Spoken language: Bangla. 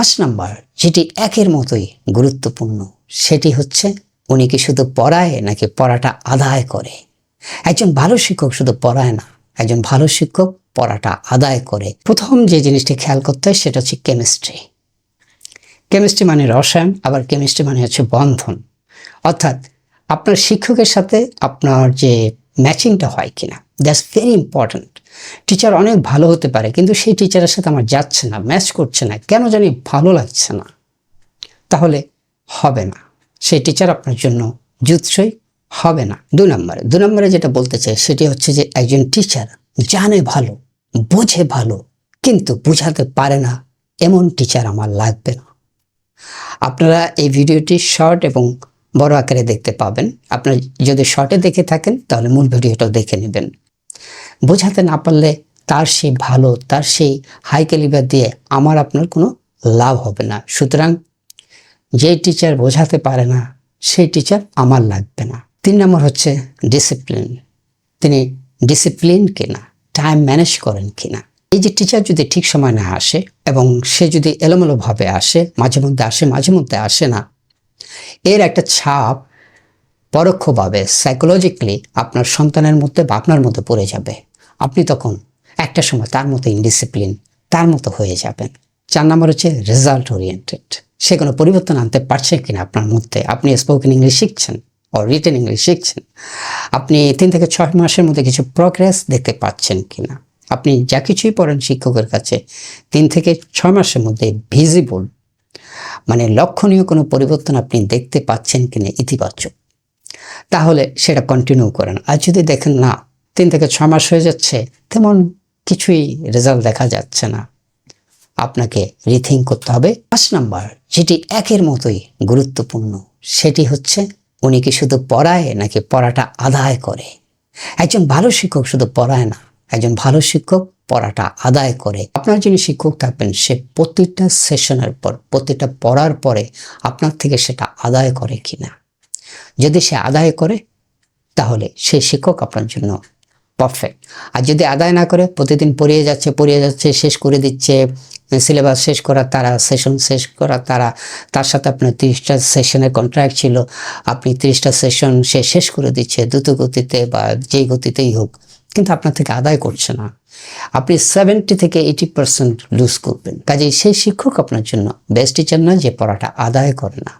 5 নাম্বার যেটি একের মতোই গুরুত্বপূর্ণ সেটি হচ্ছে উনি কি শুধু পড়ায় নাকি পড়াটা আদায় করে। একজন ভালো শিক্ষক শুধু পড়ায় না, একজন ভালো শিক্ষক পড়াটা আদায় করে। প্রথম যে জিনিসটি খেয়াল করতে হয় সেটা হচ্ছে কেমিস্ট্রি। কেমিস্ট্রি মানে রসায়ন, আবার কেমিস্ট্রি মানে হচ্ছে বন্ধন, অর্থাৎ আপনার শিক্ষকের সাথে আপনার যে ম্যাচিংটা হয় কিনা, দ্যাটস ভেরি ইম্পর্ট্যান্ট। টিচার অনেক ভালো হতে পারে কিন্তু সেই টিচারের সাথে আমার যাচ্ছে না, ম্যাচ করছে না, কেন জানি ভালো লাগছে না, তাহলে হবে না, সেই টিচার আপনার জন্য জুৎসই হবে না। 2 নম্বরে যেটা বলতে চাই সেটি হচ্ছে যে একজন টিচার জানে ভালো, বোঝে ভালো, কিন্তু বোঝাতে পারে না, এমন টিচার আমার লাগবে না। আপনারা এই ভিডিওটি শর্ট এবং বড় আকারে দেখতে পাবেন। আপনারা যদি শর্টে দেখে থাকেন তাহলে মূল ভিডিওটাও দেখে নেবেন। বোঝাতে না পারলে তার সেই ভালো, তার সেই হাই ক্যালিবার দিয়ে আমার আপনার কোনো লাভ হবে না। সুতরাং যে টিচার বোঝাতে পারে না সেই টিচার আমার লাগবে না। 3 নম্বর হচ্ছে ডিসিপ্লিন। তিনি ডিসিপ্লিন কিনা, টাইম ম্যানেজ করেন কিনা। এই যে টিচার যদি ঠিক সময় না আসে এবং সে যদি এলোমেলোভাবে আসে, মাঝে মধ্যে আসে মাঝে মধ্যে আসে না, এর একটা ছাপ পরোক্ষভাবে সাইকোলজিক্যালি আপনার সন্তানের মধ্যে বা আপনার মধ্যে পড়ে যাবে। আপনি তখন একটা সময় তার মতো ইনডিসিপ্লিন, তার মতো হয়ে যাবেন। 4 নম্বর হচ্ছে রেজাল্ট ওরিয়েন্টেড। সে কোনো পরিবর্তন আনতে পারছে কিনা আপনার মধ্যে। আপনি স্পোকেন ইংলিশ শিখছেন ও রিটেন ইংলিশ শিখছেন, আপনি 3 থেকে 6 মাসের মধ্যে কিছু প্রগ্রেস দেখতে পাচ্ছেন কিনা। আপনি যা কিছুই পড়েন শিক্ষকের কাছে 3 থেকে 6 মাসের মধ্যে ভিজিবল মানে লক্ষণীয় কোনো পরিবর্তন আপনি দেখতে পাচ্ছেন কিনা ইতিবাচক, তাহলে সেটা কন্টিনিউ করেন। আর যদি দেখেন না 3 থেকে 6 মাস হয়ে যাচ্ছে, তেমন কিছুই রেজাল্ট দেখা যাচ্ছে না, আপনাকে রিথিঙ্ক করতে হবে। 5 নাম্বার যেটি একের মতোই গুরুত্বপূর্ণ সেটি হচ্ছে উনি কি শুধু পড়ায় নাকি পড়াটা আদায় করে। একজন ভালো শিক্ষক শুধু পড়ায় না, একজন ভালো শিক্ষক পড়াটা আদায় করে। আপনার যিনি শিক্ষক থাকবেন সে প্রতিটা সেশনের পর, প্রতিটা পড়ার পরে আপনার থেকে সেটা আদায় করে কিনা। যদি সে আদায় করে তাহলে সেই শিক্ষক আপনার জন্য পারফেক্ট। আর যদি আদায় না করে, প্রতিদিন পড়িয়ে যাচ্ছে, শেষ করে দিচ্ছে, সিলেবাস শেষ করার তারা, সেশন শেষ করার তারা, তার সাথে আপনার 30টা সেশনের কন্ট্রাক্ট ছিল, আপনি 30টা সেশন সে শেষ করে দিচ্ছে দ্রুত গতিতে বা যেই গতিতেই হোক, কিন্তু আপনার থেকে আদায় করছে না, আপনি 70 থেকে 80% লুজ করবেন। কাজেই সেই শিক্ষক আপনার জন্য বেস্ট টিচার না যে পড়াটা আদায় করে না।